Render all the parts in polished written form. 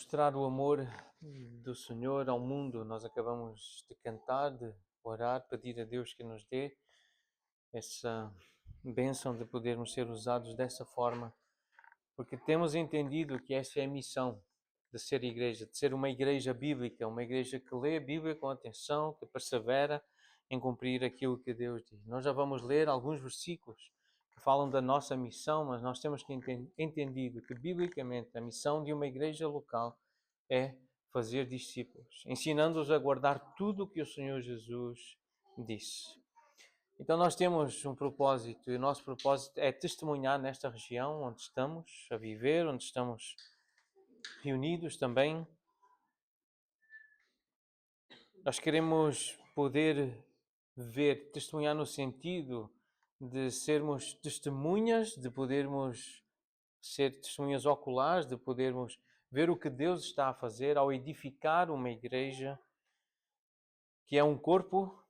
mostrar o amor do Senhor ao mundo. Nós acabamos de cantar, de orar, pedir a Deus que nos dê essa bênção de podermos ser usados dessa forma, porque temos entendido que essa é a missão de ser igreja, de ser uma igreja bíblica, uma igreja que lê a Bíblia com atenção, que persevera em cumprir aquilo que Deus diz. Nós já vamos ler alguns versículos que falam da nossa missão, mas nós temos que entendido que, biblicamente, a missão de uma igreja local é fazer discípulos, ensinando-os a guardar tudo o que o Senhor Jesus disse. Então nós temos um propósito, e o nosso propósito é testemunhar nesta região onde estamos a viver, onde estamos reunidos também. Nós queremos poder ver, testemunhar no sentido de sermos testemunhas, de podermos ser testemunhas oculares, de podermos ver o que Deus está a fazer ao edificar uma igreja que é um corpo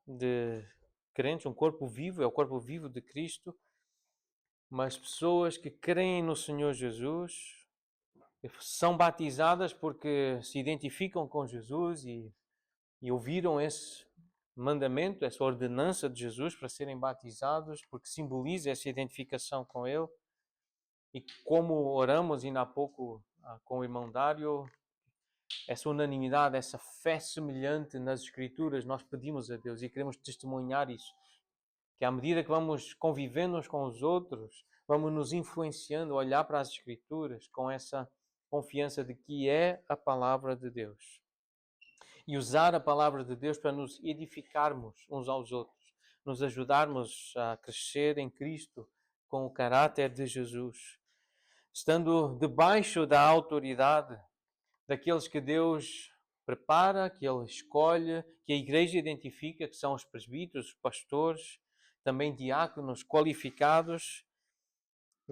de crentes, um corpo vivo, é o corpo vivo de Cristo, mas pessoas que creem no Senhor Jesus, são batizadas porque se identificam com Jesus e ouviram esse mandamento, essa ordenança de Jesus para serem batizados, porque simboliza essa identificação com Ele. E como oramos ainda há pouco com o irmão Dário, essa unanimidade, essa fé semelhante nas Escrituras, nós pedimos a Deus e queremos testemunhar isso. Que à medida que vamos convivendo uns com os outros, vamos nos influenciando a olhar para as Escrituras com essa confiança de que é a palavra de Deus. E usar a palavra de Deus para nos edificarmos uns aos outros, nos ajudarmos a crescer em Cristo com o caráter de Jesus, estando debaixo da autoridade daqueles que Deus prepara, que Ele escolhe, que a igreja identifica, que são os presbíteros, os pastores, também diáconos qualificados.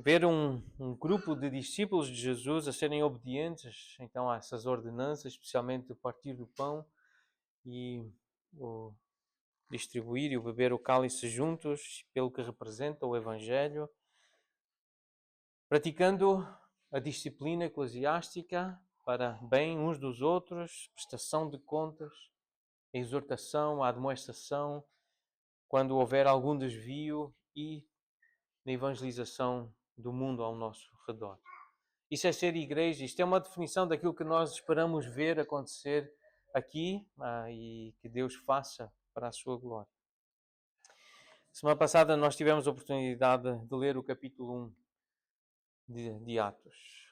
Ver um grupo de discípulos de Jesus a serem obedientes então a essas ordenanças, especialmente o partir do pão e o distribuir e o beber o cálice juntos, pelo que representa o Evangelho, praticando a disciplina eclesiástica para bem uns dos outros, prestação de contas, a exortação, a admoestação, quando houver algum desvio e na evangelização do mundo ao nosso redor. Isso é ser igreja, isto é uma definição daquilo que nós esperamos ver acontecer aqui e que Deus faça para a sua glória. Semana passada nós tivemos a oportunidade de ler o capítulo 1 de Atos.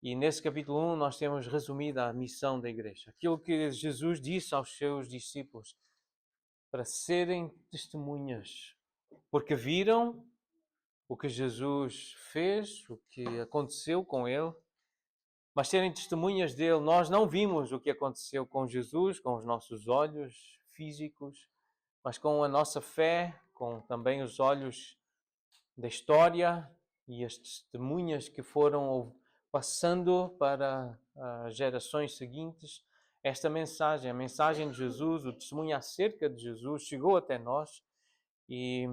E nesse capítulo 1 nós temos resumida a missão da igreja. Aquilo que Jesus disse aos seus discípulos para serem testemunhas. Porque viram o que Jesus fez, o que aconteceu com ele, mas serem testemunhas dele. Nós não vimos o que aconteceu com Jesus, com os nossos olhos físicos, mas com a nossa fé, com também os olhos da história e as testemunhas que foram passando para as gerações seguintes. Esta mensagem, a mensagem de Jesus, o testemunho acerca de Jesus, chegou até nós e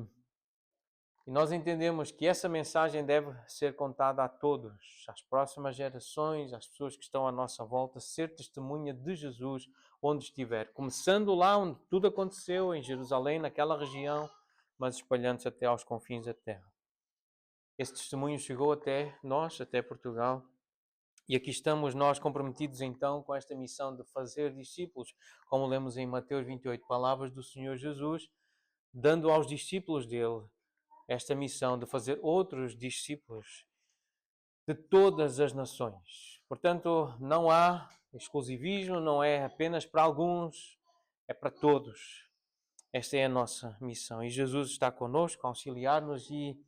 nós entendemos que essa mensagem deve ser contada a todos, às próximas gerações, às pessoas que estão à nossa volta, ser testemunha de Jesus onde estiver. Começando lá onde tudo aconteceu, em Jerusalém, naquela região, mas espalhando-se até aos confins da terra. Esse testemunho chegou até nós, até Portugal. E aqui estamos nós comprometidos então com esta missão de fazer discípulos, como lemos em Mateus 28, palavras do Senhor Jesus, dando aos discípulos dele esta missão de fazer outros discípulos de todas as nações. Portanto, não há exclusivismo, não é apenas para alguns, é para todos. Esta é a nossa missão. E Jesus está connosco, a auxiliar-nos, e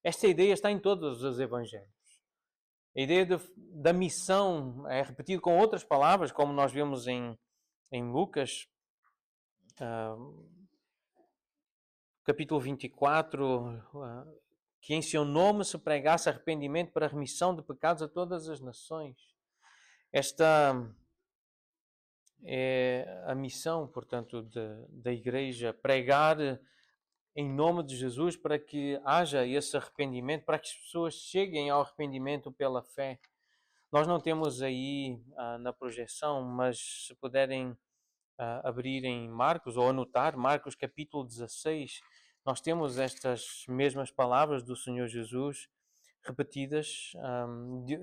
esta ideia está em todos os evangelhos. A ideia da missão é repetida com outras palavras, como nós vemos em Lucas, capítulo 24, que em seu nome se pregasse arrependimento para a remissão de pecados a todas as nações. Esta é a missão, portanto, da igreja, pregar em nome de Jesus para que haja esse arrependimento, para que as pessoas cheguem ao arrependimento pela fé. Nós não temos aí na projeção, mas se puderem abrir em Marcos ou anotar, Marcos capítulo 16, nós temos estas mesmas palavras do Senhor Jesus repetidas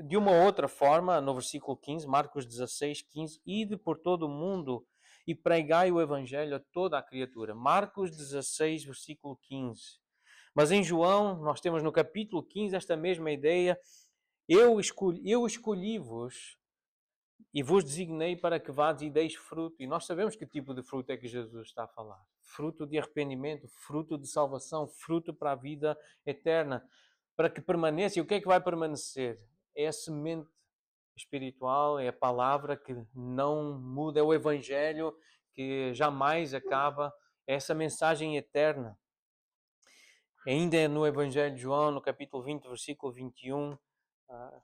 de uma outra forma no versículo 15, Marcos 16, 15, ide por todo o mundo e pregai o evangelho a toda a criatura. Marcos 16, versículo 15. Mas em João, nós temos no capítulo 15 esta mesma ideia, eu escolhi-vos e vos designei para que vades e deis fruto. E nós sabemos que tipo de fruto é que Jesus está a falar. Fruto de arrependimento, fruto de salvação, fruto para a vida eterna. Para que permaneça. E o que é que vai permanecer? É a semente espiritual, é a palavra que não muda, é o Evangelho que jamais acaba, é essa mensagem eterna. Ainda no Evangelho de João, no capítulo 20, versículo 21,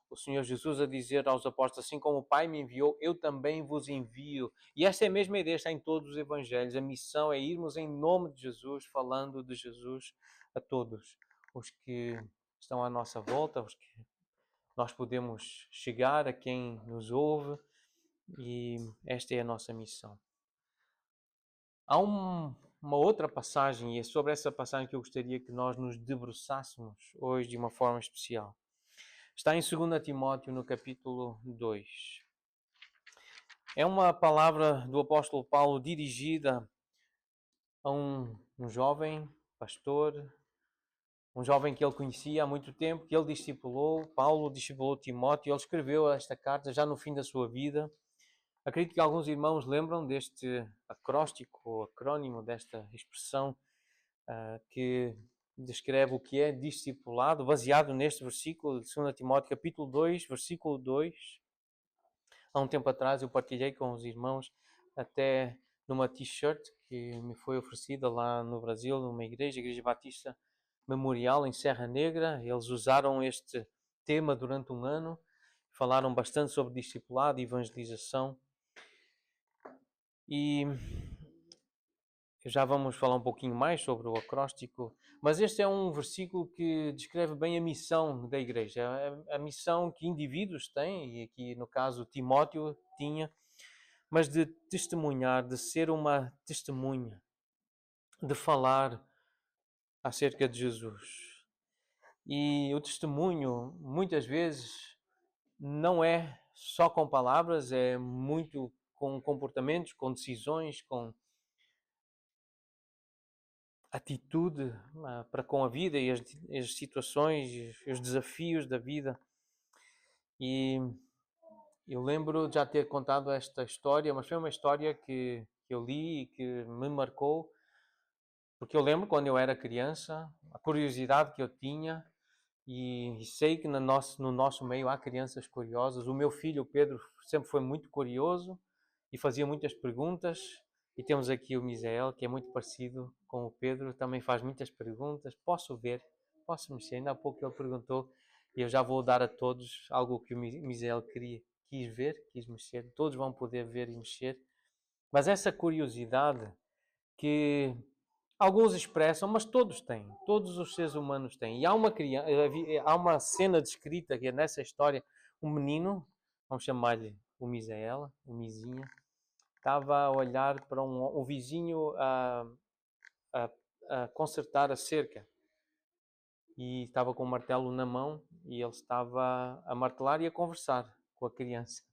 o Senhor Jesus a dizer aos apóstolos, assim como o Pai me enviou, eu também vos envio. E esta é a mesma ideia, está em todos os Evangelhos. A missão é irmos em nome de Jesus, falando de Jesus a todos. Os que estão à nossa volta, os que nós podemos chegar a quem nos ouve, e esta é a nossa missão. Há uma outra passagem, e é sobre essa passagem que eu gostaria que nós nos debruçássemos hoje de uma forma especial. Está em 2 Timóteo, no capítulo 2. É uma palavra do apóstolo Paulo dirigida a um jovem pastor, um jovem que ele conhecia há muito tempo, que ele discipulou. Paulo discipulou Timóteo, ele escreveu esta carta já no fim da sua vida. Acredito que alguns irmãos lembram deste acróstico, ou acrónimo, desta expressão que descreve o que é discipulado, baseado neste versículo de 2 Timóteo, capítulo 2, versículo 2. Há um tempo atrás eu partilhei com os irmãos até numa t-shirt que me foi oferecida lá no Brasil, numa igreja, Igreja Batista Memorial, em Serra Negra. Eles usaram este tema durante um ano, falaram bastante sobre discipulado e evangelização. E já vamos falar um pouquinho mais sobre o acróstico, mas este é um versículo que descreve bem a missão da igreja, a missão que indivíduos têm, e aqui no caso Timóteo tinha, mas de testemunhar, de ser uma testemunha, de falar acerca de Jesus. E o testemunho, muitas vezes, não é só com palavras, é muito com comportamentos, com decisões, com atitude para com a vida e as situações, os desafios da vida. E eu lembro de já ter contado esta história, mas foi uma história que eu li e que me marcou, porque eu lembro quando eu era criança, a curiosidade que eu tinha, e sei que no nosso meio há crianças curiosas. O meu filho, o Pedro, sempre foi muito curioso e fazia muitas perguntas. E temos aqui o Misael, que é muito parecido com o Pedro, também faz muitas perguntas. Posso ver? Posso mexer? Ainda há pouco ele perguntou, e eu já vou dar a todos algo que o Misael quis ver, quis mexer. Todos vão poder ver e mexer. Mas essa curiosidade que alguns expressam, mas todos têm, todos os seres humanos têm. E há há uma cena descrita que é nessa história, um menino, vamos chamar-lhe o Misael, o Mizinha, estava a olhar para um vizinho a, a consertar a cerca e estava com o martelo na mão e ele estava a martelar e a conversar com a criança.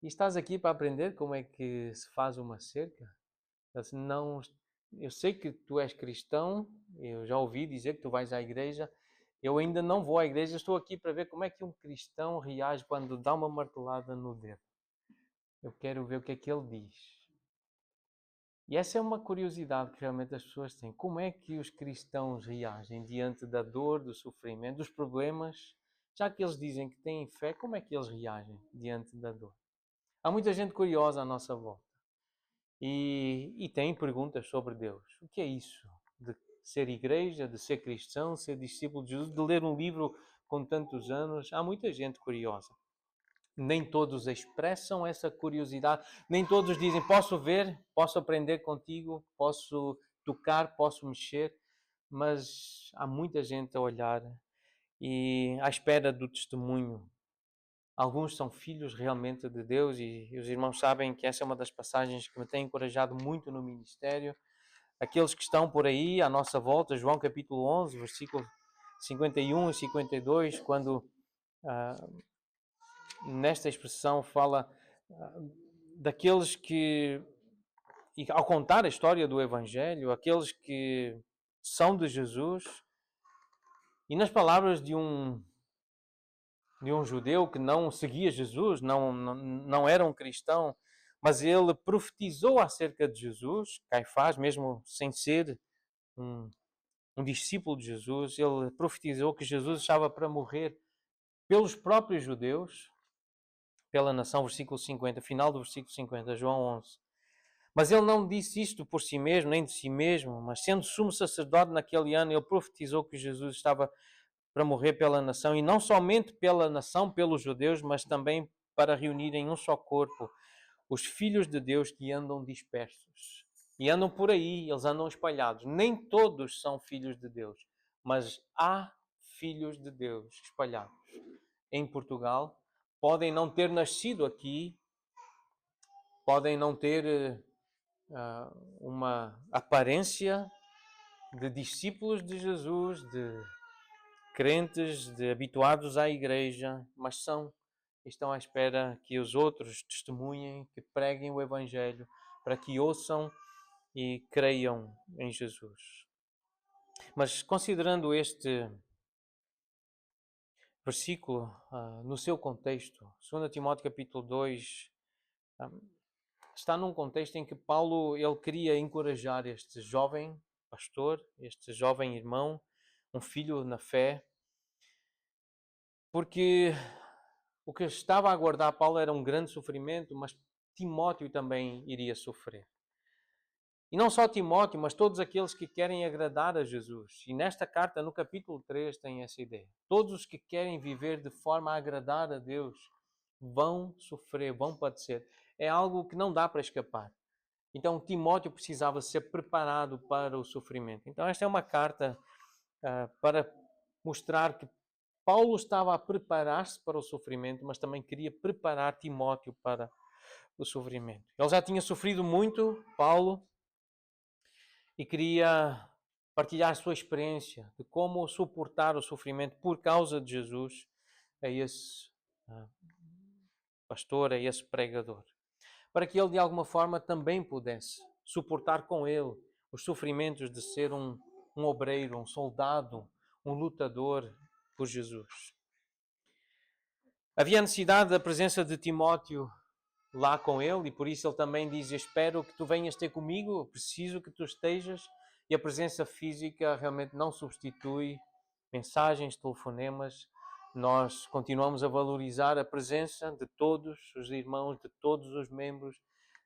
E estás aqui para aprender como é que se faz uma cerca? Ele disse, não, eu sei que tu és cristão, eu já ouvi dizer que tu vais à igreja, eu ainda não vou à igreja, estou aqui para ver como é que um cristão reage quando dá uma martelada no dedo. Eu quero ver o que é que ele diz. E essa é uma curiosidade que realmente as pessoas têm. Como é que os cristãos reagem diante da dor, do sofrimento, dos problemas? Já que eles dizem que têm fé, como é que eles reagem diante da dor? Há muita gente curiosa à nossa volta e tem perguntas sobre Deus. O que é isso? De ser igreja, de ser cristão, de ser discípulo de Jesus, de ler um livro com tantos anos? Há muita gente curiosa. Nem todos expressam essa curiosidade, nem todos dizem, posso ver, posso aprender contigo, posso tocar, posso mexer, mas há muita gente a olhar e à espera do testemunho. alguns são filhos realmente de Deus, e os irmãos sabem que essa é uma das passagens que me tem encorajado muito no ministério. Aqueles que estão por aí à nossa volta, João capítulo 11, versículo 51 e 52, quando nesta expressão fala daqueles que, e ao contar a história do Evangelho, aqueles que são de Jesus, e nas palavras de um judeu que não seguia Jesus, não era um cristão, mas ele profetizou acerca de Jesus, Caifás, mesmo sem ser um, um discípulo de Jesus, ele profetizou que Jesus estava para morrer pelos próprios judeus, pela nação, versículo 50, final do versículo 50, João 11. Mas ele não disse isto por si mesmo, nem de si mesmo, mas sendo sumo sacerdote naquele ano, ele profetizou que Jesus estava para morrer pela nação, e não somente pela nação, pelos judeus, mas também para reunir em um só corpo os filhos de Deus que andam dispersos. E andam por aí, eles andam espalhados. Nem todos são filhos de Deus, mas há filhos de Deus espalhados em Portugal. Podem não ter nascido aqui, podem não ter uma aparência de discípulos de Jesus, de crentes, de habituados à igreja, mas estão à espera que os outros testemunhem, que preguem o Evangelho, para que ouçam e creiam em Jesus. Mas considerando este versículo no seu contexto, 2 Timóteo capítulo 2, está num contexto em que Paulo ele queria encorajar este jovem pastor, este jovem irmão, um filho na fé, porque o que estava a aguardar Paulo era um grande sofrimento, mas Timóteo também iria sofrer. E não só Timóteo, mas todos aqueles que querem agradar a Jesus. E nesta carta, no capítulo 3, tem essa ideia. Todos os que querem viver de forma a agradar a Deus vão sofrer, vão padecer. É algo que não dá para escapar. Então Timóteo precisava ser preparado para o sofrimento. Então esta é uma carta para mostrar que Paulo estava a preparar-se para o sofrimento, mas também queria preparar Timóteo para o sofrimento. Ele já tinha sofrido muito, Paulo, e queria partilhar a sua experiência de como suportar o sofrimento por causa de Jesus a esse pastor, a esse pregador, para que ele de alguma forma também pudesse suportar com ele os sofrimentos de ser um obreiro, um soldado, um lutador por Jesus. Havia necessidade da presença de Timóteo lá com ele, e por isso ele também diz: espero que tu venhas ter comigo, preciso que tu estejas. E a presença física realmente não substitui mensagens, telefonemas. Nós continuamos a valorizar a presença de todos os irmãos, de todos os membros.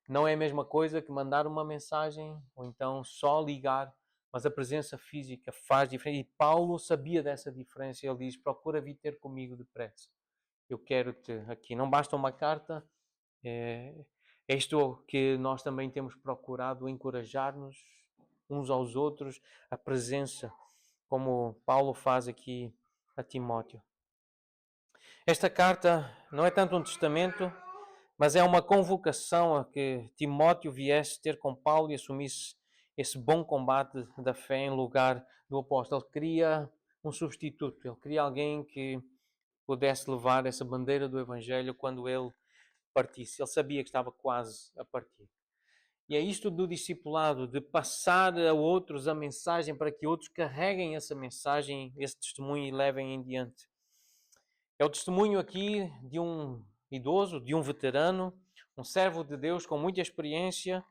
Não é a mesma coisa que mandar uma mensagem ou então só ligar, mas a presença física faz diferença. E Paulo sabia dessa diferença. Ele diz: procura vir ter comigo depressa. Eu quero-te aqui. Não basta uma carta. É isto que nós também temos procurado encorajar-nos uns aos outros, a presença, como Paulo faz aqui a Timóteo. Esta carta não é tanto um testamento, mas é uma convocação a que Timóteo viesse ter com Paulo e assumisse esse bom combate da fé em lugar do apóstolo. Ele queria um substituto, ele queria alguém que pudesse levar essa bandeira do Evangelho quando ele partisse. Ele sabia que estava quase a partir. E é isto do discipulado, de passar a outros a mensagem para que outros carreguem essa mensagem, esse testemunho e levem em diante. É o testemunho aqui de um idoso, de um veterano, um servo de Deus com muita experiência,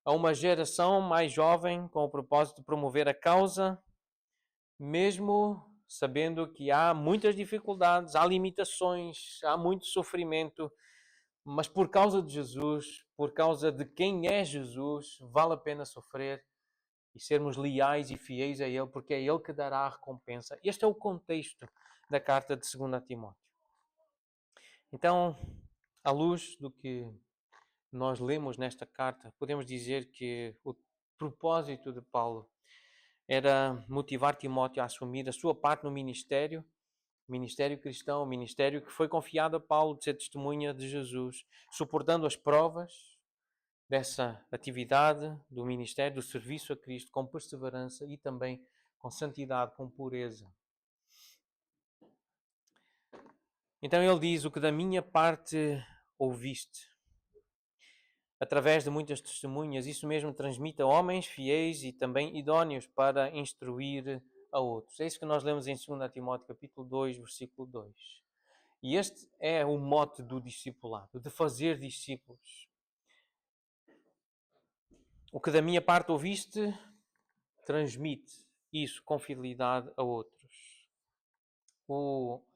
a uma geração mais jovem com o propósito de promover a causa, mesmo sabendo que há muitas dificuldades, há limitações, há muito sofrimento, mas por causa de Jesus, por causa de quem é Jesus, vale a pena sofrer e sermos leais e fiéis a Ele, porque é Ele que dará a recompensa. Este é o contexto da carta de 2 Timóteo. Então, à luz do que nós lemos nesta carta, podemos dizer que o propósito de Paulo era motivar Timóteo a assumir a sua parte no ministério ministério cristão, o ministério que foi confiado a Paulo de ser testemunha de Jesus, suportando as provas dessa atividade do ministério, do serviço a Cristo, com perseverança e também com santidade, com pureza. Então ele diz: o que da minha parte ouviste, através de muitas testemunhas, isso mesmo transmite a homens fiéis e também idóneos para instruir a outros. É isso que nós lemos em 2 Timóteo capítulo 2, versículo 2. E este é o mote do discipulado, de fazer discípulos. O que da minha parte ouviste, transmite isso com fidelidade a outros.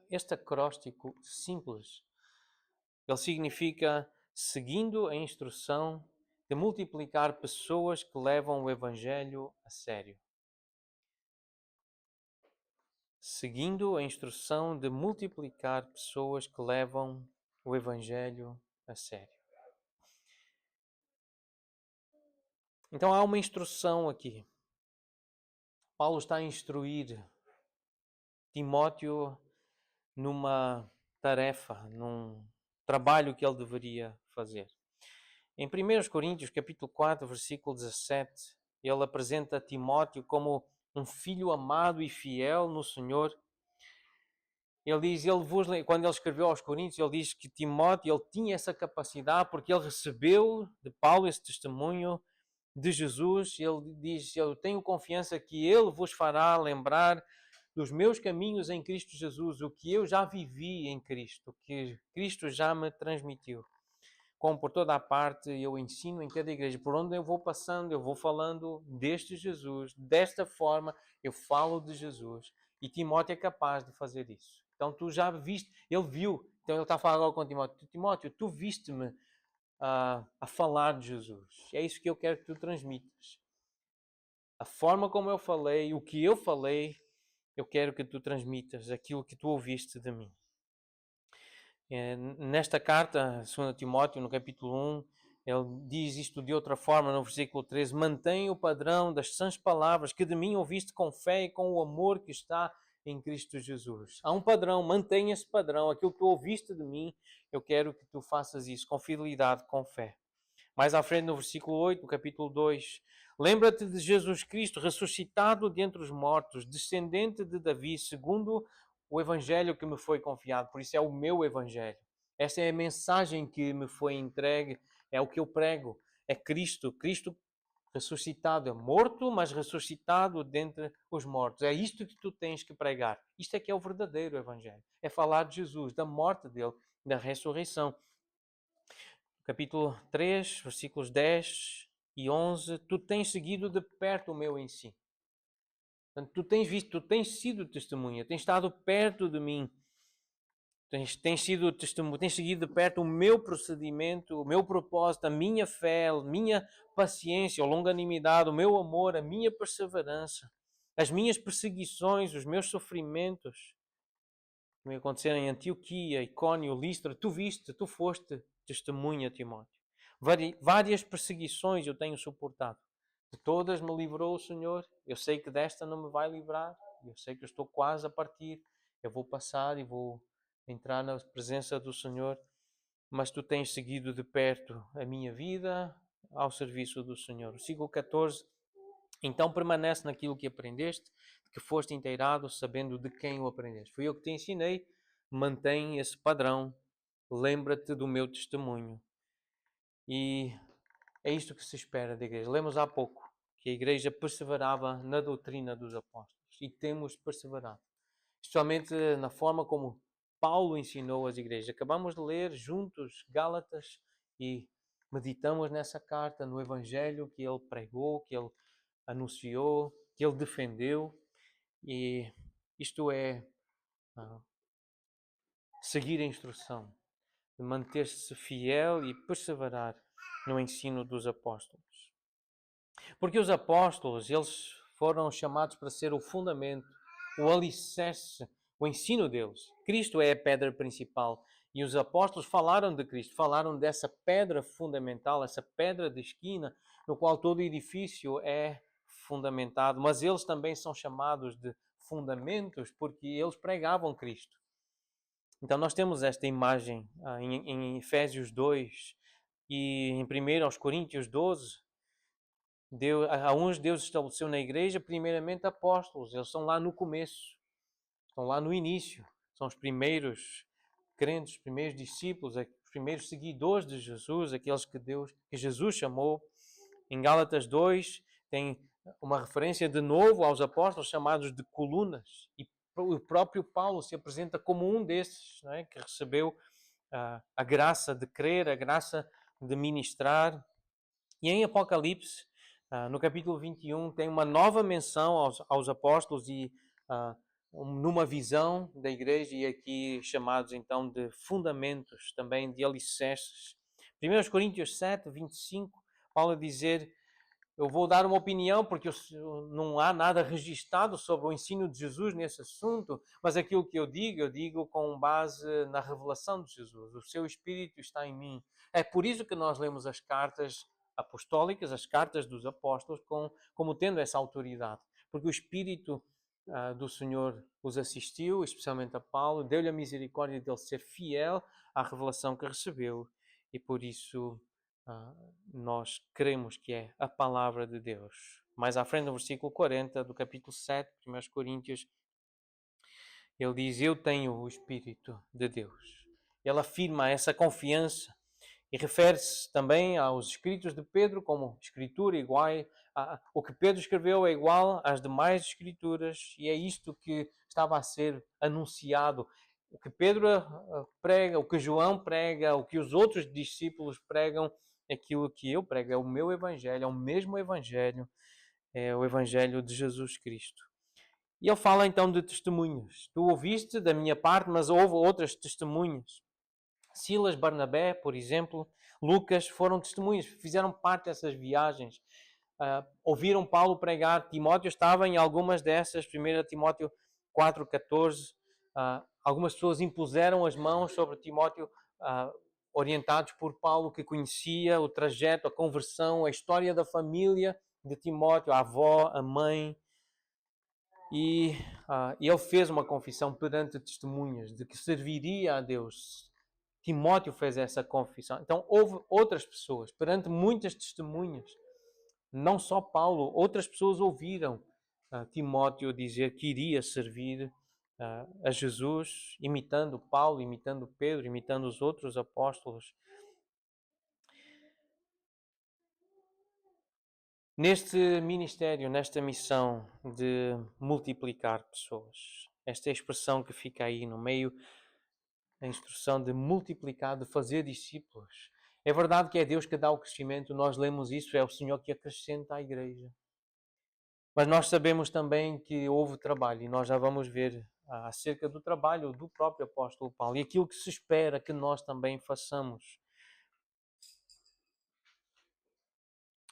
Este acróstico simples, ele significa seguindo a instrução de multiplicar pessoas que levam o Evangelho a sério. Seguindo a instrução de multiplicar pessoas que levam o Evangelho a sério. Então há uma instrução aqui. Paulo está a instruir Timóteo numa tarefa, num trabalho que ele deveria fazer. Em 1 Coríntios capítulo 4, versículo 17, ele apresenta Timóteo como um filho amado e fiel no Senhor. Ele diz, quando ele escreveu aos Coríntios, ele diz que Timóteo ele tinha essa capacidade porque ele recebeu de Paulo esse testemunho de Jesus. Ele diz, eu tenho confiança que ele vos fará lembrar dos meus caminhos em Cristo Jesus, o que eu já vivi em Cristo, o que Cristo já me transmitiu. Como por toda a parte eu ensino em cada igreja, por onde eu vou passando, eu vou falando deste Jesus, desta forma eu falo de Jesus. E Timóteo é capaz de fazer isso. Então tu já viste, ele viu, então ele está a falar agora com Timóteo. Timóteo, tu viste-me a falar de Jesus. É isso que eu quero que tu transmitas. A forma como eu falei, o que eu falei, eu quero que tu transmitas aquilo que tu ouviste de mim. Nesta carta, 2 Timóteo, no capítulo 1, ele diz isto de outra forma, no versículo 13: mantém o padrão das sãs palavras que de mim ouviste com fé e com o amor que está em Cristo Jesus. Há um padrão, mantenha esse padrão. Aquilo que tu ouviste de mim, eu quero que tu faças isso com fidelidade, com fé. Mais à frente, no versículo 8, no capítulo 2, lembra-te de Jesus Cristo, ressuscitado dentre os mortos, descendente de Davi, segundo o evangelho que me foi confiado. Por isso é o meu evangelho. Esta é a mensagem que me foi entregue, é o que eu prego. É Cristo, Cristo ressuscitado, é morto, mas ressuscitado dentre os mortos. É isto que tu tens que pregar. Isto é que é o verdadeiro evangelho. É falar de Jesus, da morte dele, da ressurreição. Capítulo 3, versículos 10 e 11, tu tens seguido de perto o meu ensino. Portanto, tu tens visto, tu tens sido testemunha, tens estado perto de mim, tens seguido de perto o meu procedimento, o meu propósito, a minha fé, a minha paciência, a longanimidade, o meu amor, a minha perseverança, as minhas perseguições, os meus sofrimentos, como aconteceram em Antioquia, Icônio, Listra. Tu viste, tu foste testemunha, Timóteo. Várias perseguições eu tenho suportado. De todas me livrou o Senhor. Eu sei que desta não me vai livrar. Eu sei que eu estou quase a partir. Eu vou passar e vou entrar na presença do Senhor. Mas tu tens seguido de perto a minha vida ao serviço do Senhor. Versículo 14. Então permanece naquilo que aprendeste, que foste inteirado, sabendo de quem o aprendeste. Fui eu que te ensinei. Mantém esse padrão. Lembra-te do meu testemunho. E é isto que se espera da igreja. Lemos há pouco que a igreja perseverava na doutrina dos apóstolos. E temos perseverado. Especialmente na forma como Paulo ensinou as igrejas. Acabamos de ler juntos Gálatas e meditamos nessa carta, no evangelho que ele pregou, que ele anunciou, que ele defendeu. E isto é seguir a instrução, de manter-se fiel e perseverar no ensino dos apóstolos. Porque os apóstolos, eles foram chamados para ser o fundamento, o alicerce, o ensino deles. Cristo é a pedra principal. E os apóstolos falaram de Cristo, falaram dessa pedra fundamental, essa pedra de esquina, no qual todo o edifício é fundamentado. Mas eles também são chamados de fundamentos porque eles pregavam Cristo. Então nós temos esta imagem em Efésios 2 e em 1 aos Coríntios 12. Deus estabeleceu na igreja primeiramente apóstolos, eles estão lá no começo, estão lá no início, são os primeiros crentes, os primeiros discípulos, os primeiros seguidores de Jesus, aqueles que Jesus chamou. Em Gálatas 2 tem uma referência de novo aos apóstolos chamados de colunas, e o próprio Paulo se apresenta como um desses, não é? Que recebeu a graça de crer, a graça de ministrar. E em Apocalipse, no capítulo 21, tem uma nova menção aos apóstolos e numa visão da igreja, e aqui chamados então de fundamentos, também de alicerces. 1 Coríntios 7, 25, Paulo a dizer: eu vou dar uma opinião porque não há nada registado sobre o ensino de Jesus nesse assunto, mas aquilo que eu digo com base na revelação de Jesus. O seu Espírito está em mim. É por isso que nós lemos as cartas apostólicas, as cartas dos apóstolos, como tendo essa autoridade. Porque o Espírito do Senhor os assistiu, especialmente a Paulo, deu-lhe a misericórdia de ele ser fiel à revelação que recebeu, e por isso nós cremos que é a palavra de Deus. Mais à frente, no versículo 40 do capítulo 7, 1 Coríntios, ele diz: eu tenho o Espírito de Deus. Ele afirma essa confiança e refere-se também aos escritos de Pedro como escritura igual. O que Pedro escreveu é igual às demais escrituras, e é isto que estava a ser anunciado. O que Pedro prega, o que João prega, o que os outros discípulos pregam, aquilo que eu prego, é o meu evangelho, é o mesmo evangelho, é o evangelho de Jesus Cristo. E ele fala então de testemunhas. Tu ouviste da minha parte, mas houve outras testemunhas. Silas, Barnabé, por exemplo, Lucas, foram testemunhas, fizeram parte dessas viagens. Ouviram Paulo pregar. Timóteo estava em algumas dessas. 1 Timóteo 4,14. Algumas pessoas impuseram as mãos sobre Timóteo, orientados por Paulo, que conhecia o trajeto, a conversão, a história da família de Timóteo, a avó, a mãe. E ele fez uma confissão perante testemunhas de que serviria a Deus. Timóteo fez essa confissão. Então houve outras pessoas, perante muitas testemunhas. Não só Paulo, outras pessoas ouviram Timóteo dizer que iria servir a Jesus, imitando Paulo, imitando Pedro, imitando os outros apóstolos. Neste ministério, nesta missão de multiplicar pessoas, esta expressão que fica aí no meio, a instrução de multiplicar, de fazer discípulos. É verdade que é Deus que dá o crescimento, nós lemos isso, é o Senhor que acrescenta à igreja. Mas nós sabemos também que houve trabalho, e nós já vamos ver acerca do trabalho do próprio apóstolo Paulo e aquilo que se espera que nós também façamos.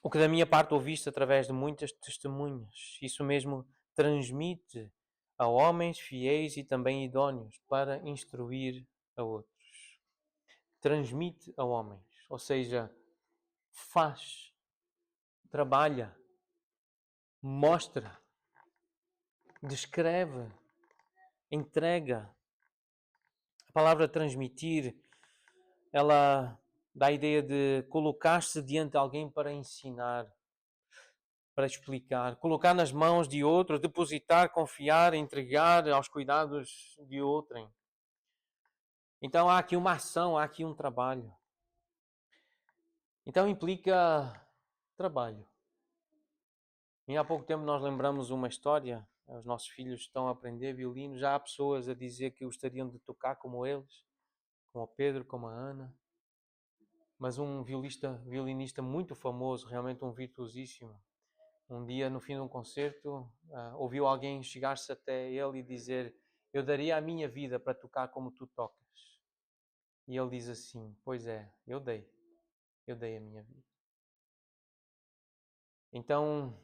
O que da minha parte ouviste através de muitas testemunhas, isso mesmo transmite a homens fiéis e também idóneos para instruir a outros. Transmite a homens, ou seja, faz, trabalha, mostra, descreve, entrega. A palavra transmitir, ela dá a ideia de colocar-se diante de alguém para ensinar, para explicar, colocar nas mãos de outro, depositar, confiar, entregar aos cuidados de outrem. Então há aqui uma ação, há aqui um trabalho. Então implica trabalho. E há pouco tempo nós lembramos uma história, os nossos filhos estão a aprender violino, já há pessoas a dizer que gostariam de tocar como eles, como o Pedro, como a Ana. Mas um violinista muito famoso, realmente um virtuosíssimo, um dia no fim de um concerto, ouviu alguém chegar-se até ele e dizer: eu daria a minha vida para tocar como tu tocas. E ele diz assim: pois é, eu dei a minha vida. Então,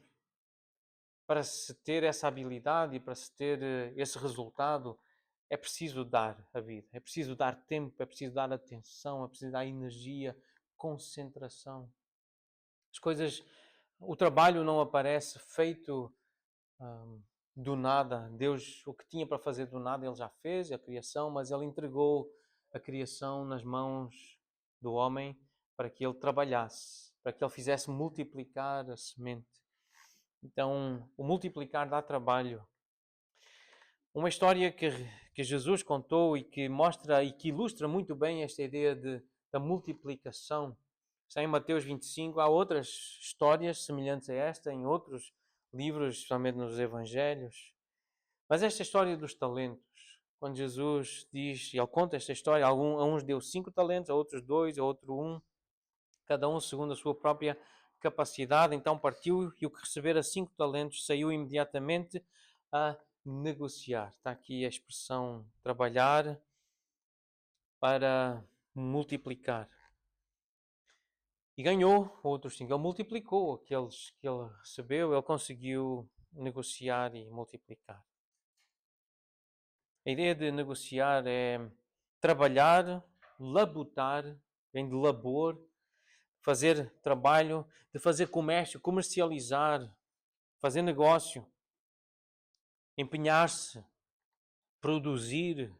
para se ter essa habilidade e para se ter esse resultado, é preciso dar a vida, é preciso dar tempo, é preciso dar atenção, é preciso dar energia, concentração. As coisas, o trabalho não aparece feito do nada. Deus, o que tinha para fazer do nada, Ele já fez, a criação, mas Ele entregou a criação nas mãos do homem para que ele trabalhasse, para que ele fizesse multiplicar a semente. Então, o multiplicar dá trabalho. Uma história que Jesus contou e que mostra e que ilustra muito bem esta ideia da multiplicação. Está em Mateus 25. Há outras histórias semelhantes a esta em outros livros, especialmente nos Evangelhos. Mas esta história dos talentos, quando Jesus diz, e ele conta esta história, a uns deu 5 talentos, a outros 2, a outro 1, cada um segundo a sua própria capacidade. Então partiu e o que recebera 5 talentos saiu imediatamente a negociar. Está aqui a expressão trabalhar para multiplicar. E ganhou outros 5. Ele multiplicou aqueles que ele recebeu, ele conseguiu negociar e multiplicar. A ideia de negociar é trabalhar, labutar, vem de labor, fazer trabalho, de fazer comércio, comercializar, fazer negócio, empenhar-se, produzir.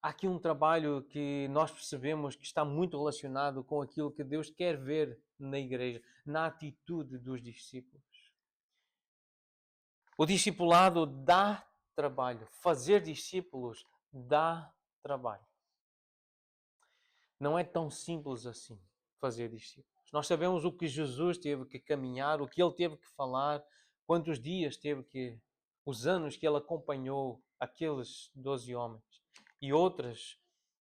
Há aqui um trabalho que nós percebemos que está muito relacionado com aquilo que Deus quer ver na igreja, na atitude dos discípulos. O discipulado dá trabalho. Fazer discípulos dá trabalho. Não é tão simples assim fazer discípulos. Nós sabemos o que Jesus teve que caminhar, o que ele teve que falar, quantos dias teve que, os anos que ele acompanhou aqueles 12 homens e outras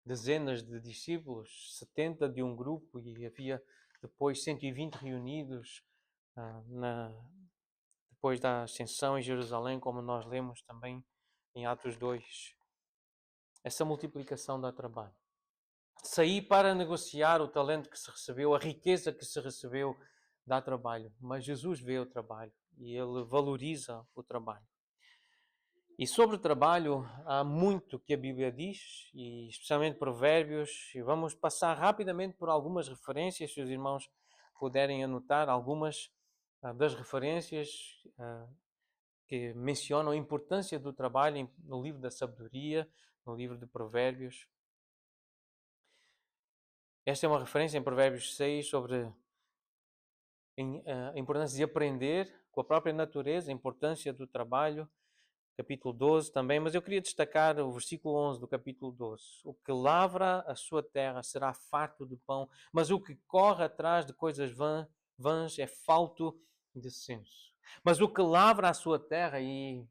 dezenas de discípulos, 70 de um grupo, e havia depois 120 reunidos depois da ascensão em Jerusalém, como nós lemos também em Atos 2. Essa multiplicação dá trabalho. Sair para negociar o talento que se recebeu, a riqueza que se recebeu, dá trabalho. Mas Jesus vê o trabalho e Ele valoriza o trabalho. E sobre o trabalho, há muito que a Bíblia diz, e especialmente Provérbios, e vamos passar rapidamente por algumas referências, se os irmãos puderem anotar algumas das referências que mencionam a importância do trabalho no livro da sabedoria, no livro de Provérbios. Esta é uma referência em Provérbios 6 sobre a importância de aprender com a própria natureza, a importância do trabalho. Capítulo 12 também, mas eu queria destacar o versículo 11 do capítulo 12. O que lavra a sua terra será farto de pão, mas o que corre atrás de coisas vãs é falto de senso. Mas o que lavra a sua terra, e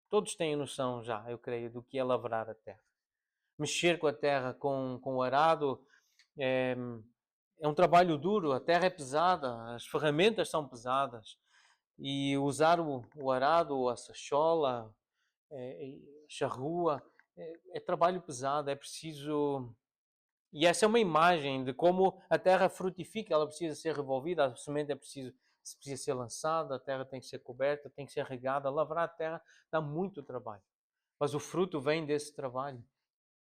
todos têm noção já, eu creio, do que é lavrar a terra. Mexer com a terra com o arado é um trabalho duro, a terra é pesada, as ferramentas são pesadas. E usar o arado, a sachola, charrua, é trabalho pesado, é preciso... E essa é uma imagem de como a terra frutifica, ela precisa ser revolvida, a semente precisa ser lançada, a terra tem que ser coberta, tem que ser regada. Lavrar a terra dá muito trabalho, mas o fruto vem desse trabalho.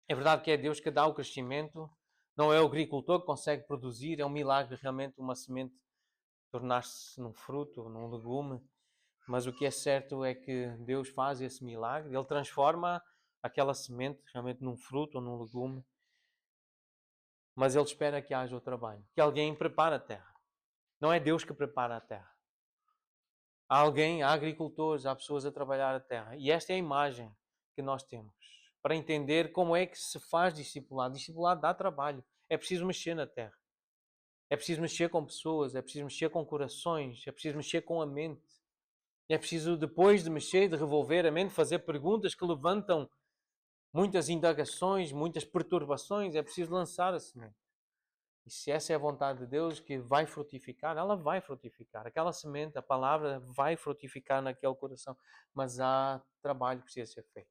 É verdade que é Deus que dá o crescimento, não é o agricultor que consegue produzir, é um milagre realmente uma semente tornar-se num fruto, num legume. Mas o que é certo é que Deus faz esse milagre, Ele transforma aquela semente realmente num fruto ou num legume, mas Ele espera que haja o trabalho, que alguém prepare a terra. Não é Deus que prepara a terra. Há alguém, há agricultores, há pessoas a trabalhar a terra. E esta é a imagem que nós temos para entender como é que se faz discipulado. Discipulado dá trabalho. É preciso mexer na terra. É preciso mexer com pessoas, é preciso mexer com corações, é preciso mexer com a mente. É preciso, depois de mexer, de revolver a mente, fazer perguntas que levantam muitas indagações, muitas perturbações. É preciso lançar a semente. E se essa é a vontade de Deus que vai frutificar, ela vai frutificar. Aquela semente, a palavra, vai frutificar naquele coração. Mas há trabalho que precisa ser feito.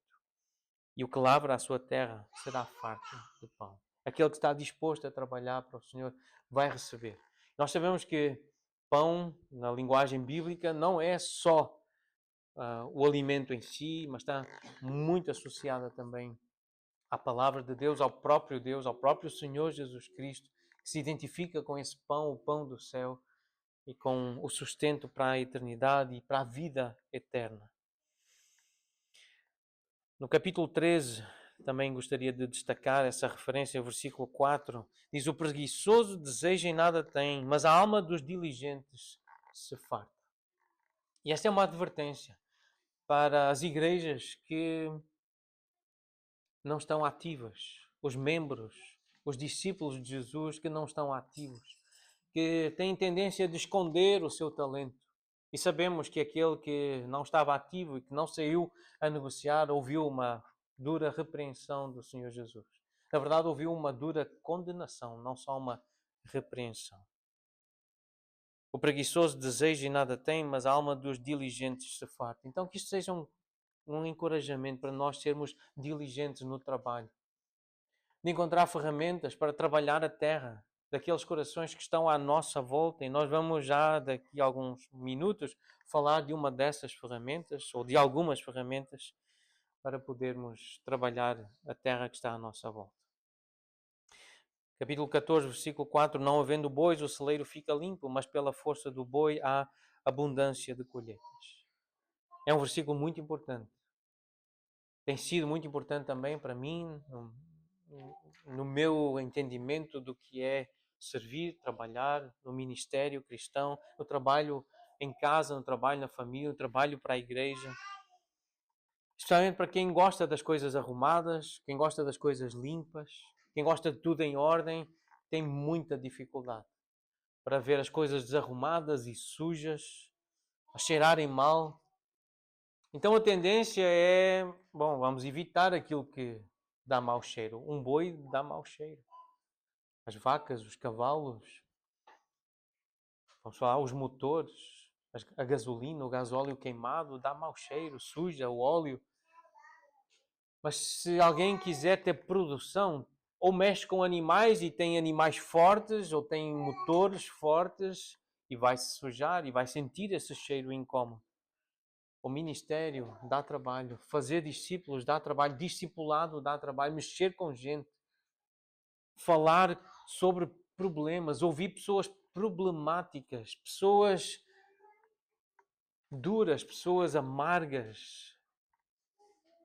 E o que lavra a sua terra será farto de pão. Aquele que está disposto a trabalhar para o Senhor vai receber. Nós sabemos que pão, na linguagem bíblica, não é só o alimento em si, mas está muito associada também à palavra de Deus, ao próprio Senhor Jesus Cristo, que se identifica com esse pão, o pão do céu, e com o sustento para a eternidade e para a vida eterna. No capítulo 13, também gostaria de destacar essa referência, versículo 4. Diz: o preguiçoso deseja e nada tem, mas a alma dos diligentes se farta. E esta é uma advertência para as igrejas que não estão ativas, os membros, os discípulos de Jesus que não estão ativos, que têm tendência de esconder o seu talento. E sabemos que aquele que não estava ativo e que não saiu a negociar ouviu uma dura repreensão do Senhor Jesus. Na verdade, ouviu uma dura condenação, não só uma repreensão. O preguiçoso deseja e nada tem, mas a alma dos diligentes se farta. Então, que isto seja um encorajamento para nós sermos diligentes no trabalho, de encontrar ferramentas para trabalhar a terra, daqueles corações que estão à nossa volta, e nós vamos já daqui a alguns minutos falar de uma dessas ferramentas, ou de algumas ferramentas, para podermos trabalhar a terra que está à nossa volta. Capítulo 14, versículo 4, não havendo bois, o celeiro fica limpo, mas pela força do boi há abundância de colheitas. É um versículo muito importante. Tem sido muito importante também para mim, no meu entendimento do que é servir, trabalhar no ministério cristão, no trabalho em casa, no trabalho na família, no trabalho para a igreja. Especialmente para quem gosta das coisas arrumadas, quem gosta das coisas limpas, quem gosta de tudo em ordem, tem muita dificuldade para ver as coisas desarrumadas e sujas, a cheirarem mal. Então a tendência é, bom, vamos evitar aquilo que dá mau cheiro. Um boi dá mau cheiro. As vacas, os cavalos, vamos falar, os motores, a gasolina, o gasóleo queimado, dá mau cheiro, suja o óleo. Mas se alguém quiser ter produção, ou mexe com animais e tem animais fortes, ou tem motores fortes, e vai se sujar e vai sentir esse cheiro incômodo. O ministério dá trabalho, fazer discípulos dá trabalho, discipulado dá trabalho, mexer com gente, falar sobre problemas, ouvir pessoas problemáticas, pessoas duras, pessoas amargas,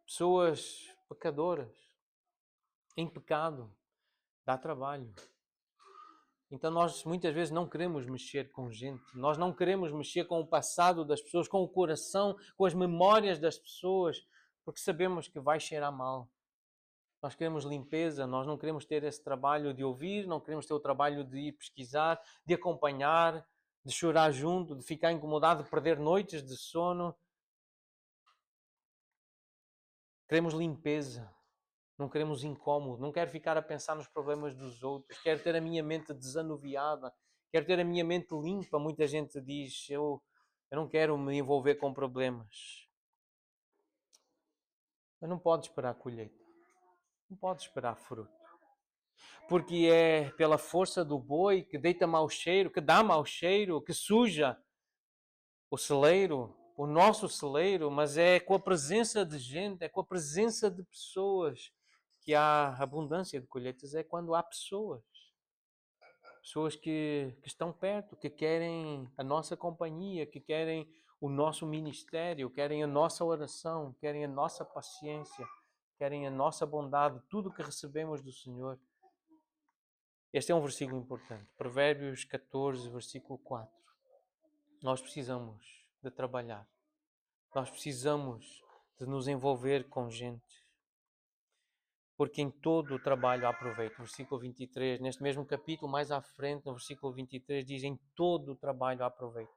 pessoas pecadoras, em pecado, dá trabalho. Então nós muitas vezes não queremos mexer com gente, nós não queremos mexer com o passado das pessoas, com o coração, com as memórias das pessoas, porque sabemos que vai cheirar mal. Nós queremos limpeza, nós não queremos ter esse trabalho de ouvir, não queremos ter o trabalho de ir pesquisar, de acompanhar, de chorar junto, de ficar incomodado, de perder noites de sono. Queremos limpeza, não queremos incómodo, não quero ficar a pensar nos problemas dos outros, quero ter a minha mente desanuviada, quero ter a minha mente limpa. Muita gente diz, eu não quero me envolver com problemas. Mas não pode esperar colheita, não pode esperar fruto. Porque é pela força do boi que deita mau cheiro, que dá mau cheiro, que suja o celeiro, o nosso celeiro, mas é com a presença de gente, é com a presença de pessoas que há abundância de colheitas, é quando há pessoas. Pessoas que estão perto, que querem a nossa companhia, que querem o nosso ministério, querem a nossa oração, querem a nossa paciência, querem a nossa bondade, tudo que recebemos do Senhor. Este é um versículo importante. Provérbios 14, versículo 4. Nós precisamos de trabalhar. Nós precisamos de nos envolver com gente. Porque em todo o trabalho há proveito. Versículo 23, neste mesmo capítulo, mais à frente, no versículo 23, diz: em todo o trabalho há proveito.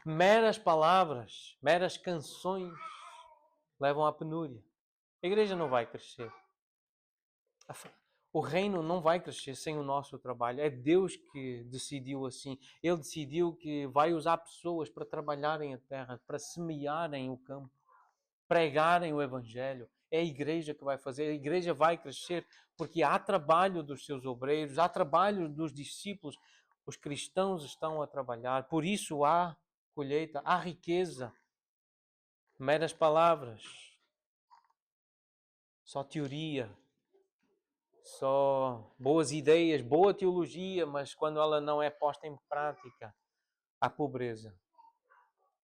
Meras palavras, meras canções levam à penúria. A igreja não vai crescer. O reino não vai crescer sem o nosso trabalho. É Deus que decidiu assim. Ele decidiu que vai usar pessoas para trabalharem a terra, para semearem o campo, pregarem o evangelho. É a igreja que vai fazer. A igreja vai crescer porque há trabalho dos seus obreiros, há trabalho dos discípulos. Os cristãos estão a trabalhar. Por isso há colheita, há riqueza. Meras palavras, só teoria, só boas ideias, boa teologia, mas quando ela não é posta em prática, há pobreza,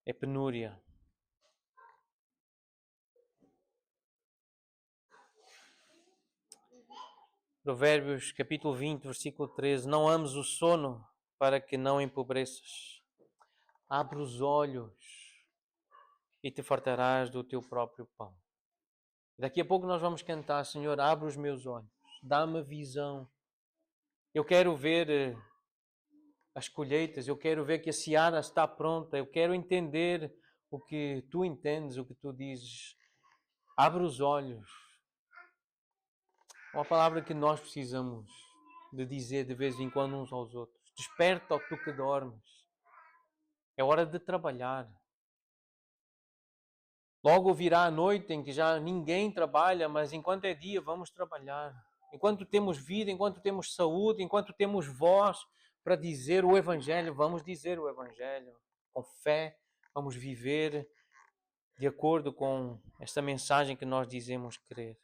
é penúria. Provérbios capítulo 20, versículo 13. Não ames o sono para que não empobreças. Abre os olhos e te fartarás do teu próprio pão. Daqui a pouco nós vamos cantar: Senhor, abre os meus olhos, dá-me visão. Eu quero ver as colheitas, eu quero ver que a seara está pronta, eu quero entender o que tu entendes, o que tu dizes. Abre os olhos. Uma palavra que nós precisamos de dizer de vez em quando uns aos outros. Desperta, ó tu que dormes. É hora de trabalhar. Logo virá a noite em que já ninguém trabalha, mas enquanto é dia, vamos trabalhar. Enquanto temos vida, enquanto temos saúde, enquanto temos voz para dizer o Evangelho, vamos dizer o Evangelho. Com fé, vamos viver de acordo com esta mensagem que nós dizemos crer.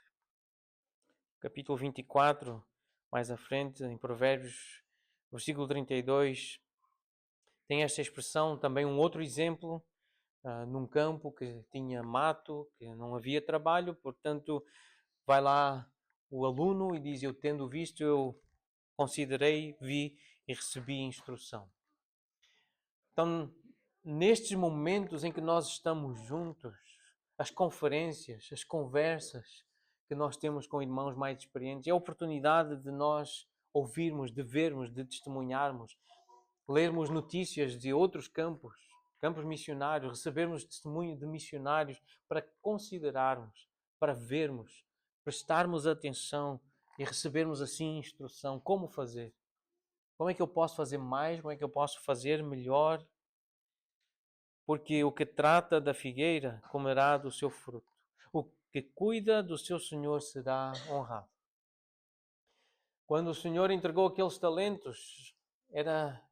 Capítulo 24, mais à frente, em Provérbios, versículo 32, tem esta expressão, também um outro exemplo, num campo que tinha mato, que não havia trabalho, portanto, vai lá o aluno e diz: eu tendo visto, eu considerei, vi e recebi instrução. Então, nestes momentos em que nós estamos juntos, as conferências, as conversas que nós temos com irmãos mais experientes, é a oportunidade de nós ouvirmos, de vermos, de testemunharmos, lermos notícias de outros campos, campos missionários, recebermos testemunho de missionários para considerarmos, para vermos, prestarmos atenção e recebermos assim instrução. Como fazer? Como é que eu posso fazer mais? Como é que eu posso fazer melhor? Porque o que trata da figueira comerá do seu fruto. O que cuida do seu senhor será honrado. Quando o Senhor entregou aqueles talentos, era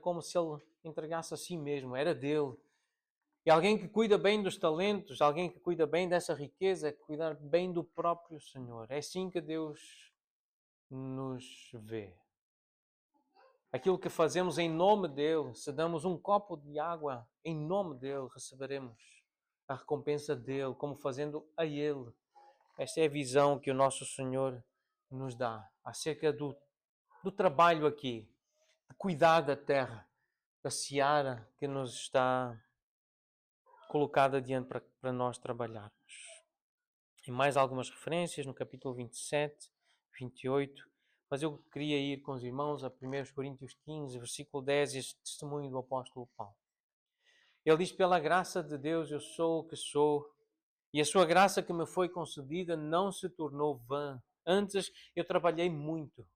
como se ele entregasse a si mesmo, era dele. E alguém que cuida bem dos talentos, alguém que cuida bem dessa riqueza, é cuidar bem do próprio Senhor. É assim que Deus nos vê. Aquilo que fazemos em nome dele, se damos um copo de água em nome dele, receberemos a recompensa dele, como fazendo a ele. Esta é a visão que o nosso Senhor nos dá acerca do trabalho aqui, de cuidar da terra, da seara que nos está colocada diante para nós trabalharmos. E mais algumas referências no capítulo 27, 28, mas eu queria ir com os irmãos a 1 Coríntios 15, versículo 10, este testemunho do apóstolo Paulo. Ele diz: pela graça de Deus eu sou o que sou, e a sua graça que me foi concedida não se tornou vã. Antes eu trabalhei muito,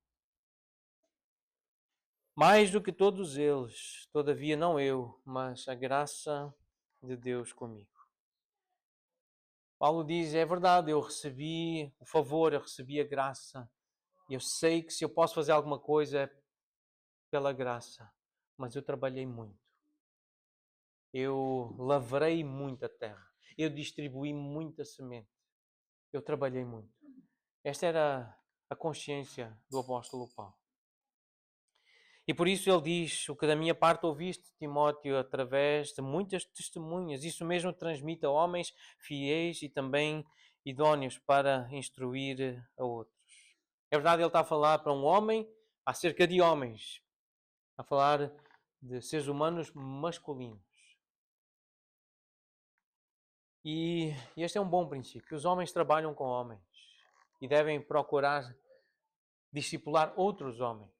mais do que todos eles, todavia não eu, mas a graça de Deus comigo. Paulo diz: é verdade, eu recebi o favor, eu recebi a graça. Eu sei que se eu posso fazer alguma coisa é pela graça, mas eu trabalhei muito. Eu lavrei muita terra. Eu distribuí muita semente. Eu trabalhei muito. Esta era a consciência do apóstolo Paulo. E por isso ele diz: o que da minha parte ouviste, Timóteo, através de muitas testemunhas, isso mesmo transmite a homens fiéis e também idóneos para instruir a outros. É verdade, ele está a falar para um homem acerca de homens, a falar de seres humanos masculinos. E este é um bom princípio. Os homens trabalham com homens e devem procurar discipular outros homens.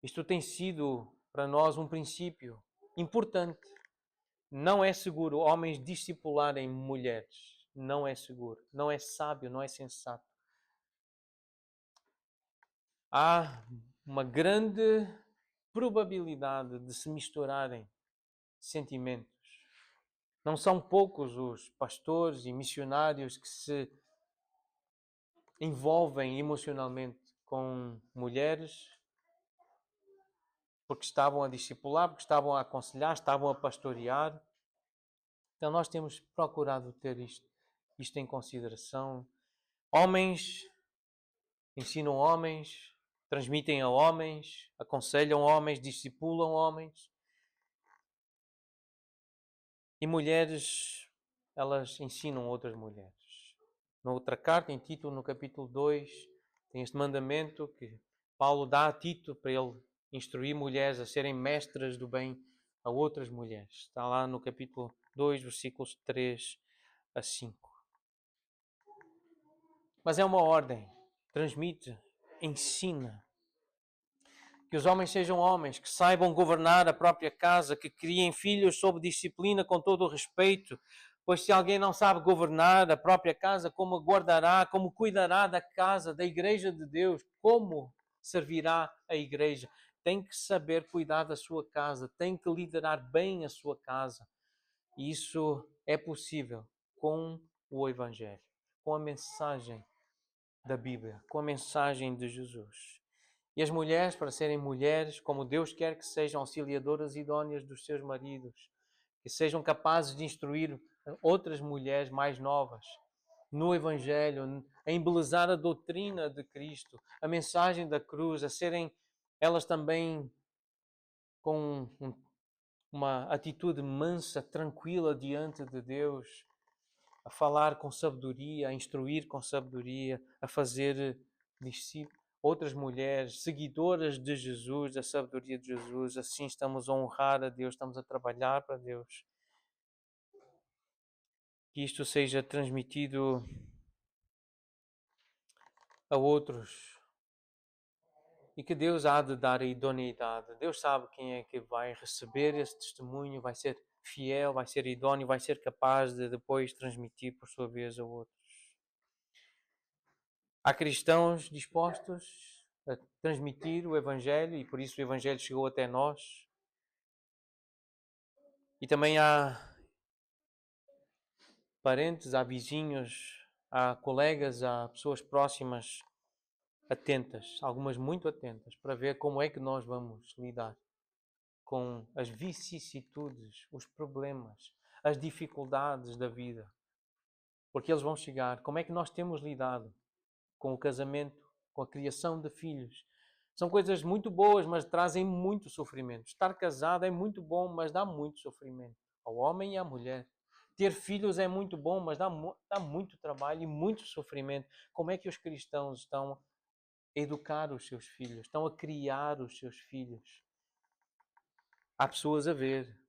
Isto tem sido para nós um princípio importante. Não é seguro homens discipularem mulheres. Não é seguro. Não é sábio, não é sensato. Há uma grande probabilidade de se misturarem sentimentos. Não são poucos os pastores e missionários que se envolvem emocionalmente com mulheres porque estavam a discipular, porque estavam a aconselhar, estavam a pastorear. Então nós temos procurado ter isto em consideração. Homens ensinam homens, transmitem a homens, aconselham homens, discipulam homens. E mulheres, elas ensinam outras mulheres. Na outra carta, em Tito, no capítulo 2, Tem este mandamento que Paulo dá a Tito para ele instruir mulheres a serem mestras do bem a outras mulheres. Está lá no capítulo 2, versículos 3 a 5. Mas é uma ordem. Transmite, ensina. Que os homens sejam homens, que saibam governar a própria casa, que criem filhos sob disciplina com todo o respeito. Pois se alguém não sabe governar a própria casa, como guardará, como cuidará da casa, da igreja de Deus? Como servirá a igreja? Tem que saber cuidar da sua casa, tem que liderar bem a sua casa. E isso é possível com o Evangelho, com a mensagem da Bíblia, com a mensagem de Jesus. E as mulheres, para serem mulheres, como Deus quer que sejam auxiliadoras idóneas dos seus maridos, que sejam capazes de instruir outras mulheres mais novas no Evangelho, a embelezar a doutrina de Cristo, a mensagem da cruz, a serem elas também com uma atitude mansa, tranquila diante de Deus, a falar com sabedoria, a instruir com sabedoria, a fazer discípulos, outras mulheres, seguidoras de Jesus, da sabedoria de Jesus. Assim estamos a honrar a Deus, estamos a trabalhar para Deus. Que isto seja transmitido a outros e que Deus há de dar a idoneidade. Deus sabe quem é que vai receber esse testemunho, vai ser fiel, vai ser idóneo, vai ser capaz de depois transmitir por sua vez a outros. Há cristãos dispostos a transmitir o Evangelho e por isso o Evangelho chegou até nós. E também há parentes, há vizinhos, há colegas, há pessoas próximas atentas, algumas muito atentas, para ver como é que nós vamos lidar com as vicissitudes, os problemas, as dificuldades da vida. Porque eles vão chegar. Como é que nós temos lidado com o casamento, com a criação de filhos? São coisas muito boas, mas trazem muito sofrimento. Estar casado é muito bom, mas dá muito sofrimento ao homem e à mulher. Ter filhos é muito bom, mas dá muito trabalho e muito sofrimento. Como é que os cristãos estão a educar os seus filhos? Estão a criar os seus filhos? Há pessoas a ver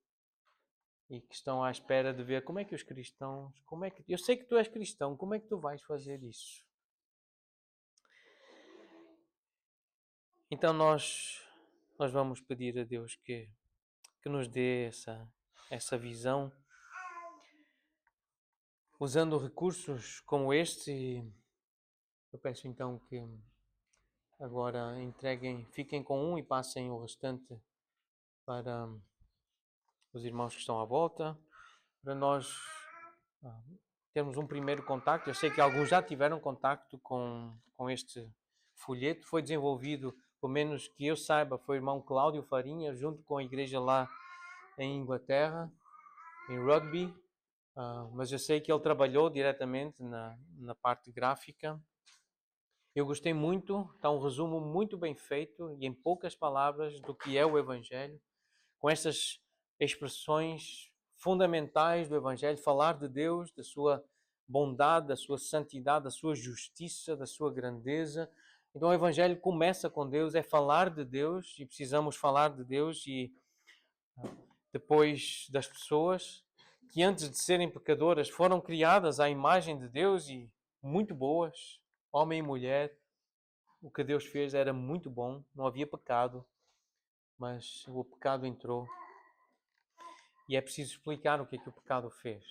e que estão à espera de ver como é que os cristãos... Eu sei que tu és cristão, como é que tu vais fazer isso? Então nós vamos pedir a Deus que nos dê essa visão, usando recursos como este. Eu peço então que agora fiquem com um e passem o restante para os irmãos que estão à volta, para nós termos um primeiro contacto. Eu sei que alguns já tiveram contacto com este folheto. Foi desenvolvido, pelo menos que eu saiba, foi o irmão Cláudio Farinha, junto com a igreja lá em Inglaterra, em Rugby. Mas eu sei que ele trabalhou diretamente na parte gráfica. Eu gostei muito, está um resumo muito bem feito e em poucas palavras do que é o Evangelho, com estas expressões fundamentais do Evangelho, falar de Deus, da sua bondade, da sua santidade, da sua justiça, da sua grandeza. Então o Evangelho começa com Deus, é falar de Deus e precisamos falar de Deus e depois das pessoas que antes de serem pecadoras foram criadas à imagem de Deus e muito boas, homem e mulher. O que Deus fez era muito bom, não havia pecado, mas o pecado entrou. E é preciso explicar o que é que o pecado fez.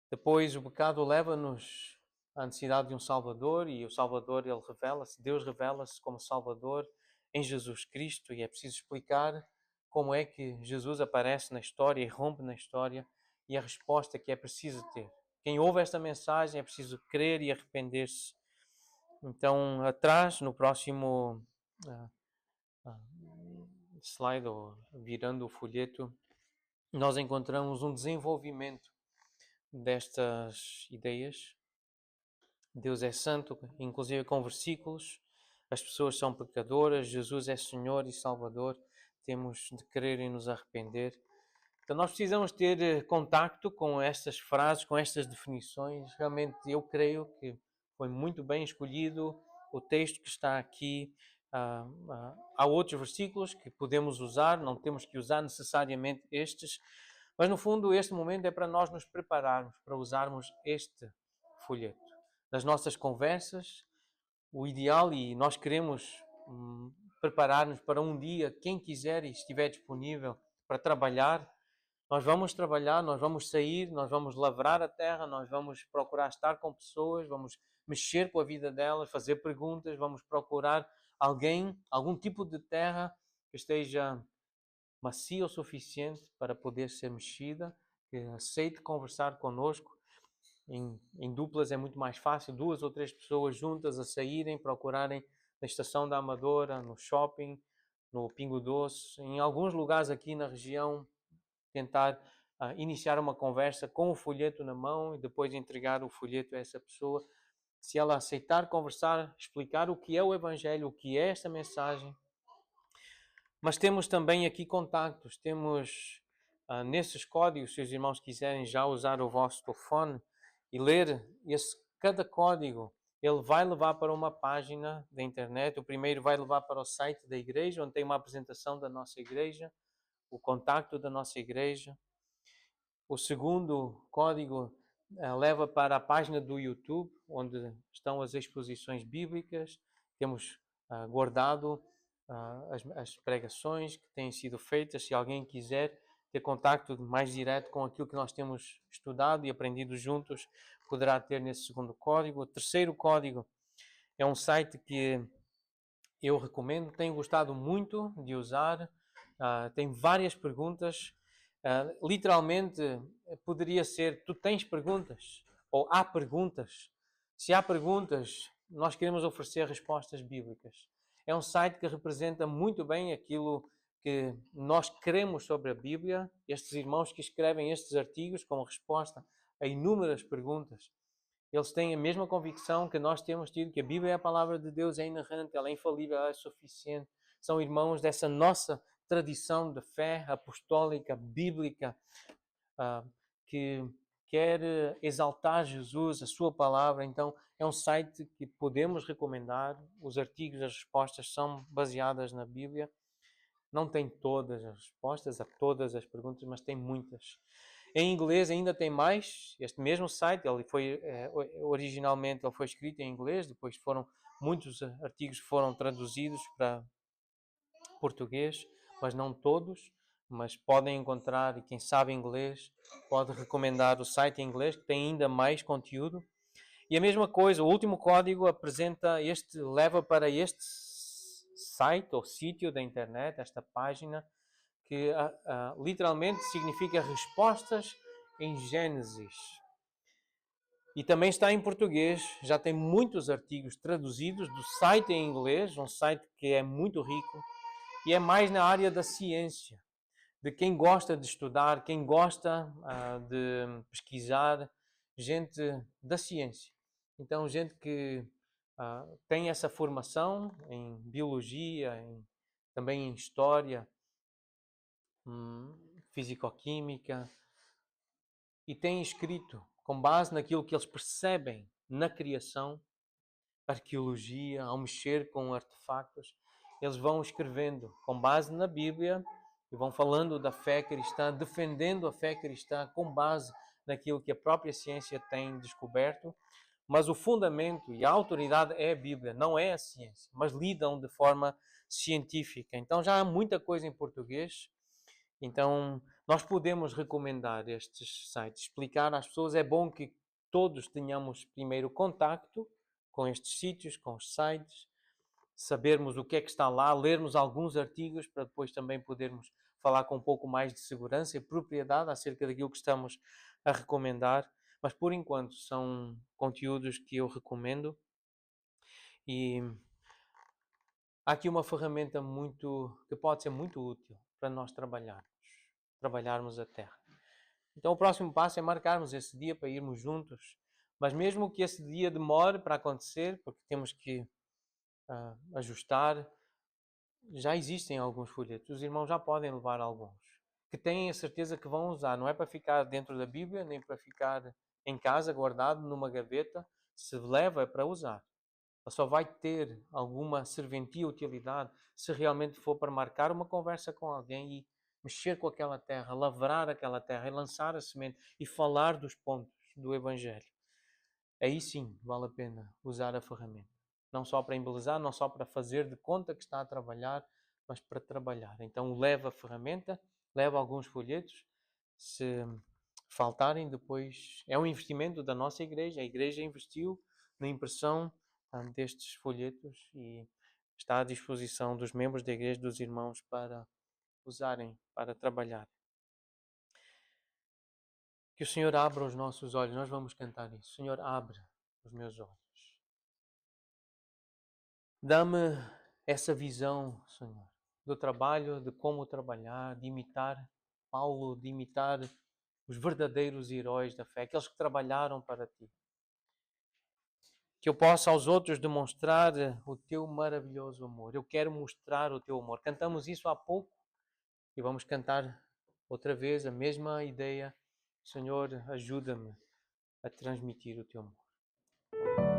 Depois o pecado leva-nos à necessidade de um Salvador e o Salvador, ele revela-se, Deus revela-se como Salvador em Jesus Cristo e é preciso explicar como é que Jesus aparece na história e rompe na história e a resposta que é preciso ter. Quem ouve esta mensagem é preciso crer e arrepender-se. Então, atrás, no próximo slide, ou virando o folheto, nós encontramos um desenvolvimento destas ideias. Deus é santo, inclusive com versículos. As pessoas são pecadoras, Jesus é Senhor e Salvador. Temos de crer e nos arrepender. Então nós precisamos ter contacto com estas frases, com estas definições. Realmente eu creio que foi muito bem escolhido o texto que está aqui. Há outros versículos que podemos usar, não temos que usar necessariamente estes, mas no fundo este momento é para nós nos prepararmos para usarmos este folheto. Nas nossas conversas, o ideal, e nós queremos preparar-nos para um dia, quem quiser e estiver disponível para trabalhar, nós vamos trabalhar, nós vamos sair, nós vamos lavrar a terra, nós vamos procurar estar com pessoas, vamos mexer com a vida delas, fazer perguntas, vamos procurar alguém, algum tipo de terra que esteja macia o suficiente para poder ser mexida, que aceite conversar conosco. Em duplas é muito mais fácil, 2 ou 3 pessoas juntas a saírem, procurarem na estação da Amadora, no shopping, no Pingo Doce, em alguns lugares aqui na região, tentar iniciar uma conversa com o folheto na mão e depois entregar o folheto a essa pessoa. Se ela aceitar conversar, explicar o que é o Evangelho, o que é esta mensagem. Mas temos também aqui contactos, temos nesses códigos, se os irmãos quiserem já usar o vosso telefone e ler cada código, ele vai levar para uma página da internet. O primeiro vai levar para o site da igreja, onde tem uma apresentação da nossa igreja, o contacto da nossa igreja. O segundo código leva para a página do YouTube, onde estão as exposições bíblicas. Temos guardado as pregações que têm sido feitas. Se alguém quiser ter contacto mais direto com aquilo que nós temos estudado e aprendido juntos, poderá ter nesse segundo código. O terceiro código é um site que eu recomendo, tenho gostado muito de usar. Tem várias perguntas. Literalmente, poderia ser: tu tens perguntas? Ou há perguntas? Se há perguntas, nós queremos oferecer respostas bíblicas. É um site que representa muito bem aquilo que nós queremos sobre a Bíblia. Estes irmãos que escrevem estes artigos como resposta a inúmeras perguntas, eles têm a mesma convicção que nós temos tido, que a Bíblia é a palavra de Deus, é inerrante, ela é infalível, ela é suficiente. São irmãos dessa nossa tradição de fé apostólica, bíblica, que quer exaltar Jesus, a sua palavra. Então é um site que podemos recomendar. Os artigos, as respostas são baseadas na Bíblia. Não tem todas as respostas a todas as perguntas, mas tem muitas. Em inglês ainda tem mais. Este mesmo site, ele foi originalmente ele foi escrito em inglês, depois muitos artigos foram traduzidos para português, mas não todos. Mas podem encontrar, e quem sabe inglês pode recomendar o site em inglês, que tem ainda mais conteúdo. E a mesma coisa, o último código leva para este site ou sítio da internet, esta página, que literalmente significa respostas em Gênesis. E também está em português, já tem muitos artigos traduzidos do site em inglês, um site que é muito rico, e é mais na área da ciência, de quem gosta de estudar, quem gosta de pesquisar, gente da ciência. Então, gente que tem essa formação em biologia, também em história, fisicoquímica, e tem escrito, com base naquilo que eles percebem na criação, arqueologia, ao mexer com artefactos, eles vão escrevendo com base na Bíblia e vão falando da fé cristã, defendendo a fé cristã com base naquilo que a própria ciência tem descoberto. Mas o fundamento e a autoridade é a Bíblia, não é a ciência, mas lidam de forma científica. Então já há muita coisa em português. Então nós podemos recomendar estes sites, explicar às pessoas. É bom que todos tenhamos primeiro contacto com estes sítios, com os sites, sabermos o que é que está lá, lermos alguns artigos para depois também podermos falar com um pouco mais de segurança e propriedade acerca daquilo que estamos a recomendar. Mas por enquanto são conteúdos que eu recomendo. E há aqui uma ferramenta que pode ser muito útil para nós trabalharmos a terra. Então o próximo passo é marcarmos esse dia para irmos juntos. Mas mesmo que esse dia demore para acontecer, porque temos que ajustar, já existem alguns folhetos. Os irmãos já podem levar alguns, que têm a certeza que vão usar. Não é para ficar dentro da Bíblia, nem para ficar em casa guardado numa gaveta. Se leva é para usar. Ela só vai ter alguma serventia, utilidade, se realmente for para marcar uma conversa com alguém e mexer com aquela terra, lavrar aquela terra e lançar a semente e falar dos pontos do Evangelho. Aí sim vale a pena usar a ferramenta. Não só para embelezar, não só para fazer de conta que está a trabalhar, mas para trabalhar. Então leva a ferramenta, leva alguns folhetos. Se faltarem depois, é um investimento da nossa igreja. A igreja investiu na impressão destes folhetos e está à disposição dos membros da igreja, dos irmãos, para usarem, para trabalhar. Que o Senhor abra os nossos olhos. Nós vamos cantar isso. Senhor, abre os meus olhos. Dá-me essa visão, Senhor, do trabalho, de como trabalhar, de imitar Paulo, de imitar os verdadeiros heróis da fé, aqueles que trabalharam para ti. Que eu possa aos outros demonstrar o teu maravilhoso amor. Eu quero mostrar o teu amor. Cantamos isso há pouco e vamos cantar outra vez a mesma ideia. Senhor, ajuda-me a transmitir o teu amor.